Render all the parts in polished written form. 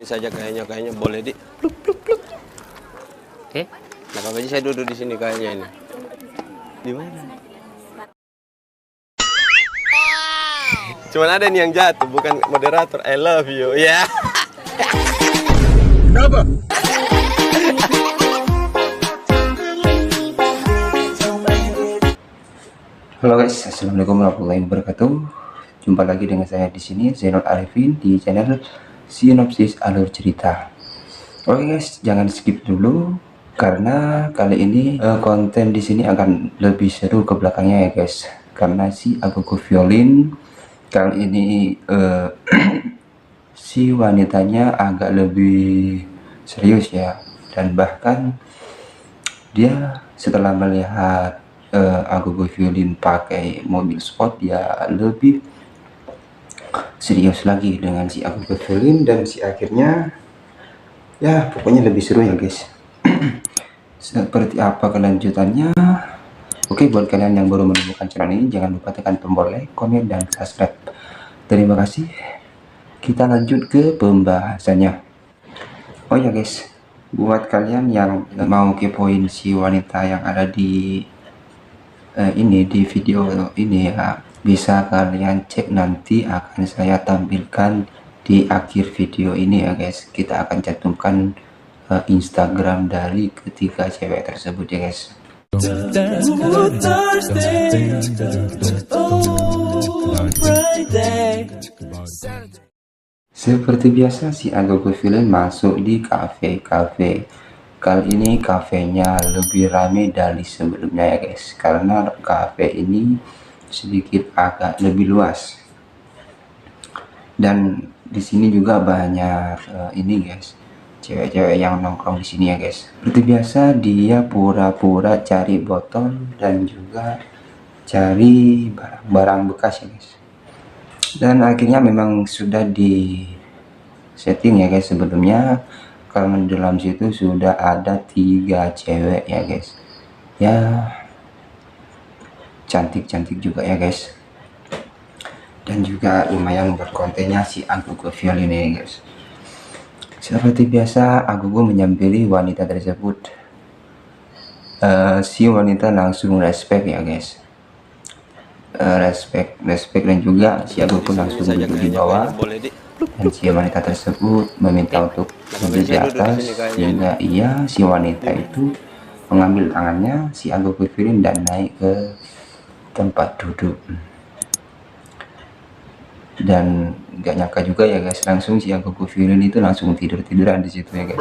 saja kayaknya boleh di pluk pluk pluk. Oke, nah apa aja saya duduk di sini kayaknya ini. Di mana? Cuman ada nih yang jatuh, bukan moderator. I love you. Ya. Yeah. Kenapa? Halo guys, assalamualaikum warahmatullahi wabarakatuh. Jumpa lagi dengan saya di sini, Zainal Arifin di channel Sinopsis Alur Cerita. Oke guys, jangan skip dulu karena kali ini konten di sini akan lebih seru ke belakangnya ya guys. Karena si Agogo Violin kali ini si wanitanya agak lebih serius ya, dan bahkan dia setelah melihat Agogo Violin pakai mobil sport, dia lebih serius lagi dengan si Agogo Violin, dan si akhirnya ya pokoknya lebih seru ya guys. Seperti apa kelanjutannya? Oke, buat kalian yang baru menemukan channel ini, jangan lupa tekan tombol like, komen, dan subscribe. Terima kasih. Kita lanjut ke pembahasannya. Oh ya guys, buat kalian yang mau kepoin si wanita yang ada di ini di video ini ya, bisa kalian cek, nanti akan saya tampilkan di akhir video ini ya guys. Kita akan cantumkan Instagram dari ketiga cewek tersebut ya guys. Seperti biasa, si Agogo Violin masuk di kafe. Kali ini kafenya lebih ramai dari sebelumnya ya guys, karena kafe ini sedikit agak lebih luas. Dan di sini juga banyak ini guys, cewek-cewek yang nongkrong di sini ya guys. Seperti biasa, dia pura-pura cari botol dan juga cari barang-barang bekas ya guys. Dan akhirnya memang sudah di setting ya guys sebelumnya, karena di dalam situ sudah ada 3 cewek ya guys. Ya cantik-cantik juga ya guys, dan juga lumayan berkontennya si Agogo Violin ya guys. Seperti biasa, Agogo menyampiri wanita tersebut. Si wanita langsung respect ya guys. Respect, dan juga si Agogo langsung duduk di bawah, dan si wanita tersebut meminta untuk duduk di atas, sehingga si wanita itu mengambil tangannya si Agogo Violin dan naik ke tempat duduk. Dan gak nyangka juga ya guys, langsung si Agogo Violin itu langsung tiduran di situ ya guys.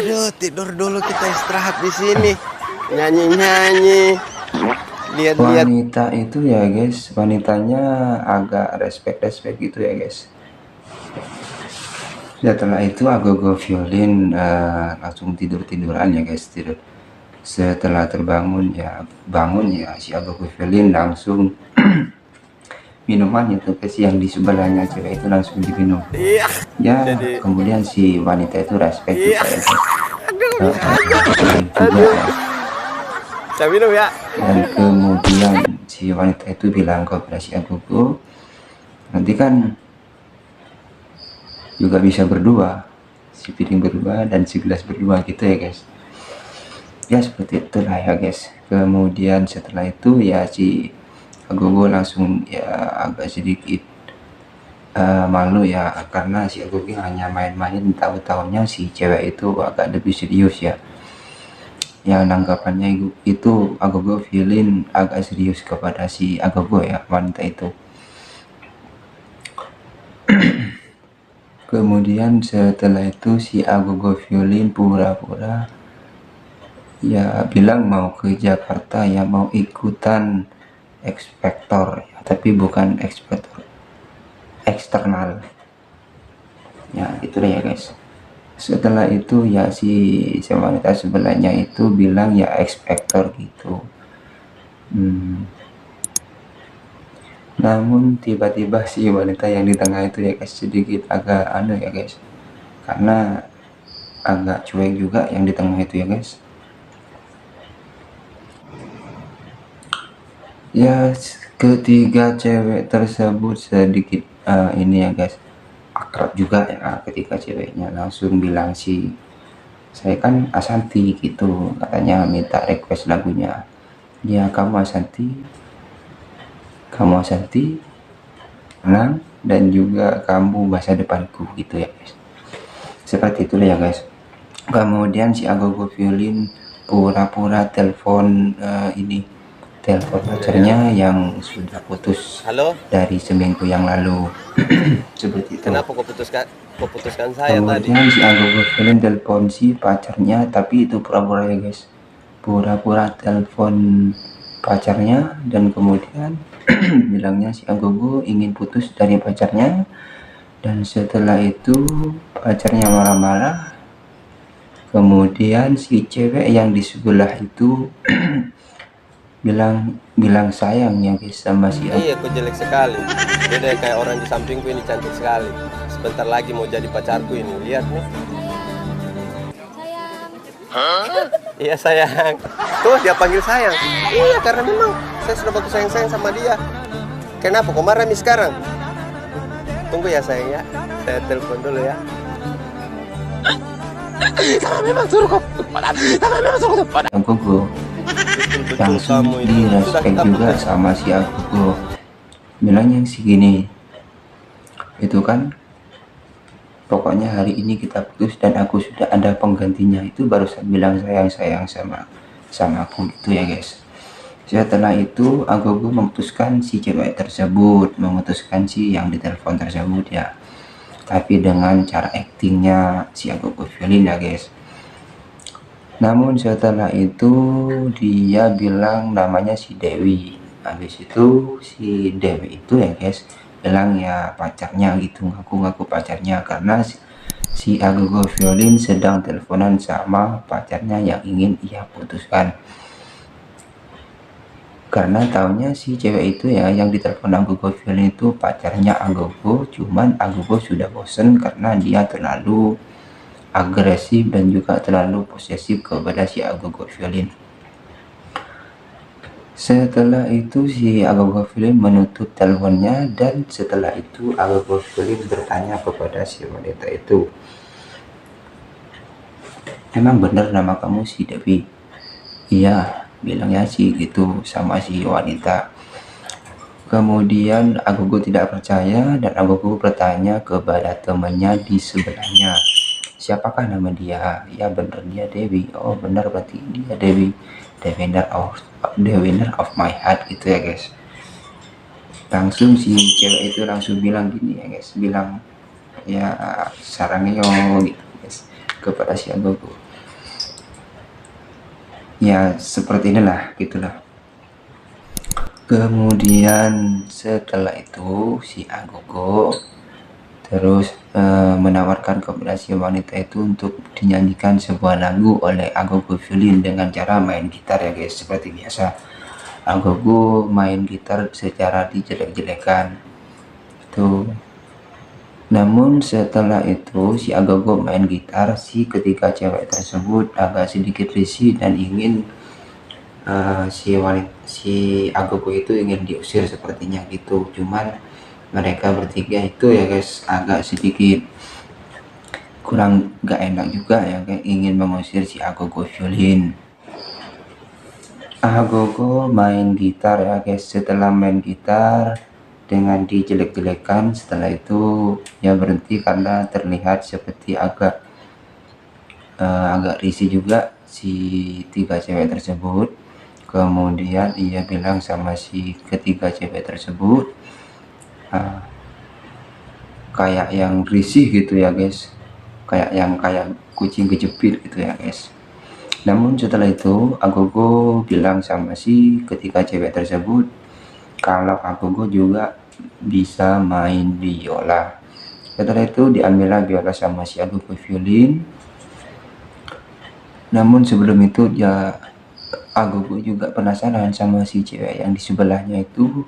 Aduh, tidur dulu, kita istirahat di sini. Nyanyi-nyanyi. Lihat-lihat. Wanita itu ya guys, wanitanya agak respect gitu ya guys. Setelah itu Agogo Violin langsung tiduran ya guys, tidur. Setelah bangun ya si Agogo Violin langsung minuman itu guys, yang di sebelahnya cewek itu langsung diminum. Ya, kemudian si wanita itu respect juga ya guys. Saya minum ya. Dan kemudian si wanita itu bilang kepada si Agogo, nanti kan juga bisa berdua, si piring berdua dan si gelas berdua gitu ya guys. Ya seperti itulah ya guys. Kemudian setelah itu ya si Agogo langsung ya agak sedikit malu ya, karena si Agogo hanya main-main, tahu-tahunya si cewek itu agak lebih serius ya. Yang nanggapannya itu Agogo Violin agak serius kepada si Agogo ya, wanita itu. Kemudian setelah itu si Agogo Violin pura-pura ya bilang mau ke Jakarta ya, mau ikutan ekspektor ya, tapi bukan ekspektor eksternal ya, itulah ya guys. Setelah itu ya si wanita sebelahnya itu bilang ya ekspektor gitu. Namun tiba-tiba si wanita yang di tengah itu ya guys sedikit agak aneh ya guys, karena agak cuek juga yang di tengah itu ya guys. Ya ketiga cewek tersebut sedikit ini ya guys, akrab juga ya ketika ceweknya langsung bilang sih, saya kan Ashanty gitu, katanya minta request lagunya. Ya kamu Ashanty, tenang, dan juga kamu masa depanku gitu ya guys. Seperti itulah ya guys. Kemudian si Agogo Violin pura-pura telepon telepon pacarnya yang sudah putus Halo, dari seminggu yang lalu. Seperti itu. kenapa kau putuskan saya tadi? Kemudian si Agogo Violin telepon si pacarnya, tapi itu pura-pura ya guys, pura-pura telepon pacarnya, dan kemudian bilangnya si Agogo ingin putus dari pacarnya, dan setelah itu pacarnya marah-marah. Kemudian si cewek yang di sebelah itu bilang sayang ya guys sama si Iya, kok jelek sekali. Beda kayak orang di sampingku ini cantik sekali. Sebentar lagi mau jadi pacarku ini. Lihat nih. Iya sayang. Tuh dia panggil sayang. Iya karena memang saya sudah bagus sayang-sayang sama dia. Kenapa kok marah nih sekarang? Tunggu ya sayang ya. Saya telepon dulu ya. Agogo. Langsung direspek juga sama si Agogo. Bilangnya sih gini, itu kan pokoknya hari ini kita putus dan aku sudah ada penggantinya. Itu barusan bilang sayang sama aku gitu ya guys. Setelah itu Agogo memutuskan si cewek tersebut, memutuskan si yang ditelepon tersebut ya, tapi dengan cara aktingnya si Agogo Violin ya guys. Namun setelah itu dia bilang namanya si Dewi. Habis itu si Dewi itu ya guys bilang ya pacarnya gitu, ngaku-ngaku pacarnya, karena si Agogo Violin sedang teleponan sama pacarnya yang ingin ia putuskan. Karena taunya si cewek itu ya yang ditelepon Agogo Violin itu pacarnya Agogo, cuman Agogo sudah bosen karena dia terlalu agresif dan juga terlalu posesif kepada si Agogo Violin. Setelah itu si Agogo Violin menutup teleponnya, dan setelah itu Agogo Violin bertanya kepada si wanita itu, emang benar nama kamu si Dewi? Iya, bilangnya sih gitu sama si wanita. Kemudian Agogo tidak percaya dan Agogo bertanya kepada temannya di sebelahnya, siapakah nama dia? Ya benar dia Dewi. Oh benar berarti dia Dewi, the winner of my heart gitu ya guys. Langsung si cewek itu langsung bilang gini ya guys, bilang ya sarangnya gitu guys kepada si Agogo. Ya seperti inilah gitulah. Kemudian setelah itu si Agogo terus menawarkan kepada si wanita itu untuk dinyanyikan sebuah lagu oleh Agogo Violin dengan cara main gitar ya guys. Seperti biasa Agogo main gitar secara dijelek-jelekan tuh. Namun setelah itu si Agogo main gitar, si ketiga cewek tersebut agak sedikit risih dan ingin si Agogo itu ingin diusir sepertinya gitu. Cuman mereka bertiga itu ya guys agak sedikit kurang gak enak juga ya, kayak ingin mengusir si Agogo Violin. Agogo main gitar ya guys. Setelah main gitar dengan dijelek-jelekan, setelah itu ya berhenti karena terlihat seperti agak risih juga si tiga cewek tersebut. Kemudian ia bilang sama si ketiga cewek tersebut, kayak yang risih gitu ya guys, kayak kucing kejepit gitu ya guys. Namun setelah itu Agogo bilang sama si ketiga cewek tersebut kalau Agogo juga bisa main biola. Setelah itu diambillah biola sama si Agogo Violin. Namun sebelum itu ya Agogo juga penasaran sama si cewek yang di sebelahnya itu,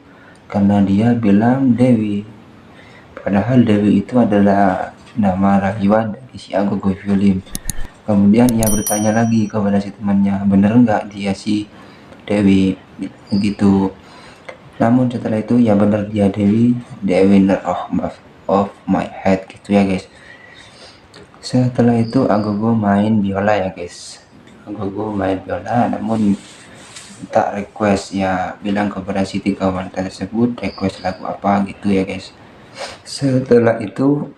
karena dia bilang Dewi, padahal Dewi itu adalah nama rayuan dari si Agogo Violin. Kemudian ia bertanya lagi kepada si temannya, bener nggak dia si Dewi gitu. Namun setelah itu ya benar dia Dewi, the winner of of my head gitu ya guys. Setelah itu Agogo main biola ya guys. Agogo main biola, namun tak request ya, bilang kepada si tiga wanita tersebut request lagu apa gitu ya guys. Setelah itu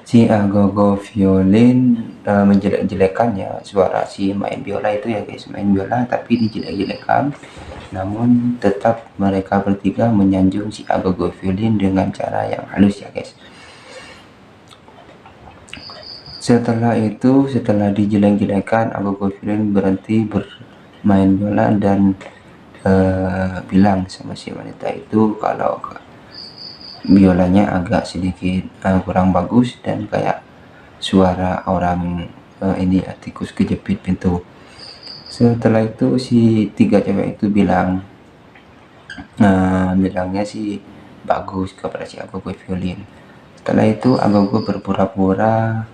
si Agogo violin menjelek-jelekan ya suara si main biola itu ya guys. Main biola tapi dijelek-jelekan, namun tetap mereka bertiga menyanjung si Agogo violin dengan cara yang halus ya guys. Setelah itu, setelah dijelek-jelekan, Agogo violin berhenti bermain biola dan bilang sama si wanita itu kalau biolanya agak sedikit kurang bagus dan kayak suara orang ini tikus kejepit pintu. Setelah itu si tiga cewek itu bilangnya sih bagus kepada si Agogo violin. Setelah itu Agogo berpura-pura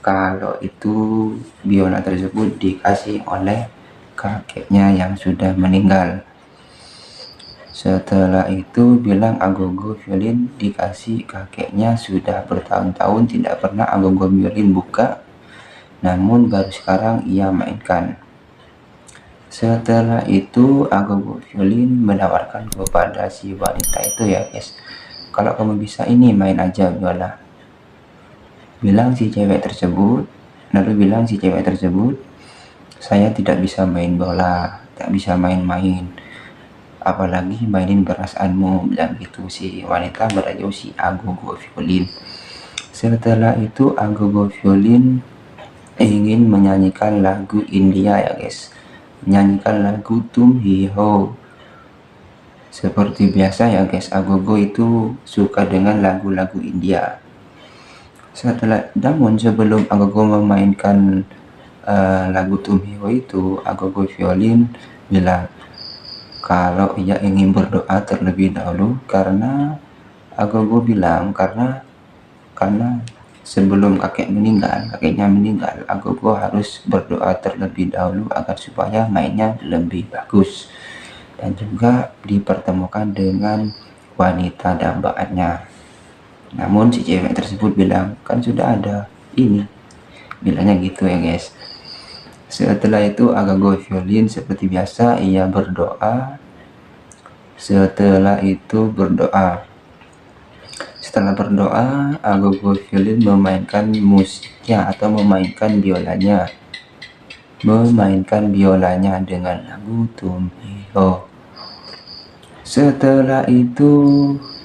kalau itu biola tersebut dikasih oleh kakeknya yang sudah meninggal. Setelah itu bilang Agogo violin dikasih kakeknya sudah bertahun-tahun tidak pernah Agogo violin buka, namun baru sekarang ia mainkan. Setelah itu Agogo violin menawarkan kepada si wanita itu ya guys, kalau kamu bisa ini main aja biola. Bilang si cewek tersebut, saya tidak bisa main bola, tak bisa main-main, apalagi mainin perasaanmu, bilang gitu si wanita merayu si Agogo violin. Setelah itu Agogo violin ingin menyanyikan lagu India ya guys, menyanyikan lagu Tum Hi Ho. Seperti biasa ya guys, Agogo itu suka dengan lagu-lagu India. Namun sebelum Agogo memainkan lagu Tum Hi Ho itu, Agogo violin bilang kalau ia ingin berdoa terlebih dahulu, karena Agogo bilang karena sebelum kakeknya meninggal, Agogo harus berdoa terlebih dahulu agar supaya mainnya lebih bagus dan juga dipertemukan dengan wanita dambaannya. Namun si cewek tersebut bilang kan sudah ada ini, bilangnya gitu ya guys. Setelah itu Agogo violin seperti biasa ia berdoa. Setelah berdoa, Agogo violin memainkan musiknya atau memainkan biolanya dengan lagu Tum Hi Ho. Setelah itu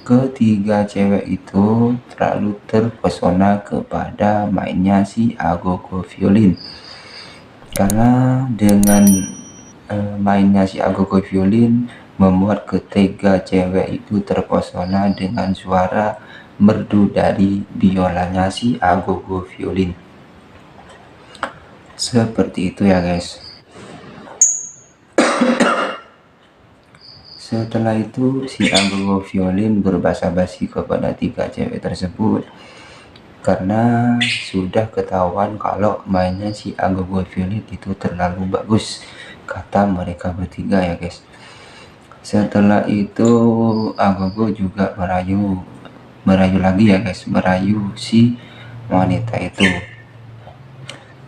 ketiga cewek itu terlalu terpesona kepada mainnya si Agogo violin, karena dengan mainnya si Agogo violin membuat ketiga cewek itu terpesona dengan suara merdu dari biolanya si Agogo violin. Seperti itu ya guys. Setelah itu si Agogo violin berbasa-basi kepada tiga cewek tersebut, karena sudah ketahuan kalau mainnya si Agogo violin itu terlalu bagus, kata mereka bertiga ya guys. Setelah itu Agogo juga merayu lagi ya guys, merayu si wanita itu.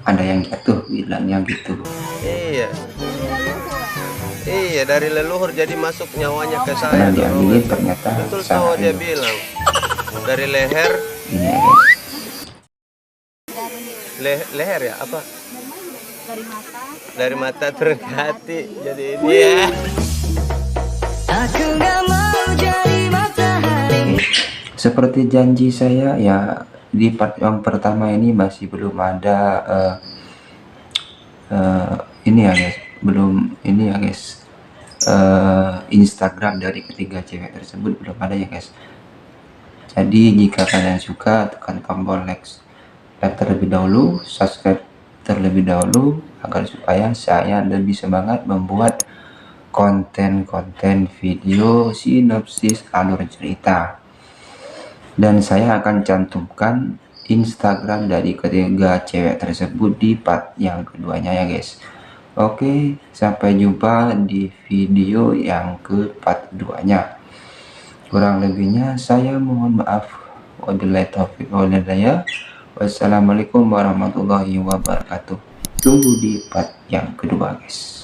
Ada yang jatuh, bilangnya gitu. Iya, dari leluhur jadi masuk nyawanya ke Setelah saya. diambilin ternyata Betul tahu dia bilang dari leher. Ini ya guys. Leher ya apa? Dari mata. Dari mata turun ke hati. Jadi dia. Aku gak mau jadi matahari. Seperti janji saya ya, di part yang pertama ini masih belum ada ini ya guys, Instagram dari ketiga cewek tersebut belum ada ya guys. Jadi jika kalian suka, tekan tombol like terlebih dahulu, subscribe terlebih dahulu, agar supaya saya lebih semangat membuat konten-konten video sinopsis alur cerita. Dan saya akan cantumkan Instagram dari ketiga cewek tersebut di part yang keduanya ya guys. Oke, sampai jumpa di video yang ke part 2-nya. Kurang lebihnya saya mohon maaf. Wabillahi taufiq wal hidayah. Wassalamualaikum warahmatullahi wabarakatuh. Tunggu di part yang kedua guys.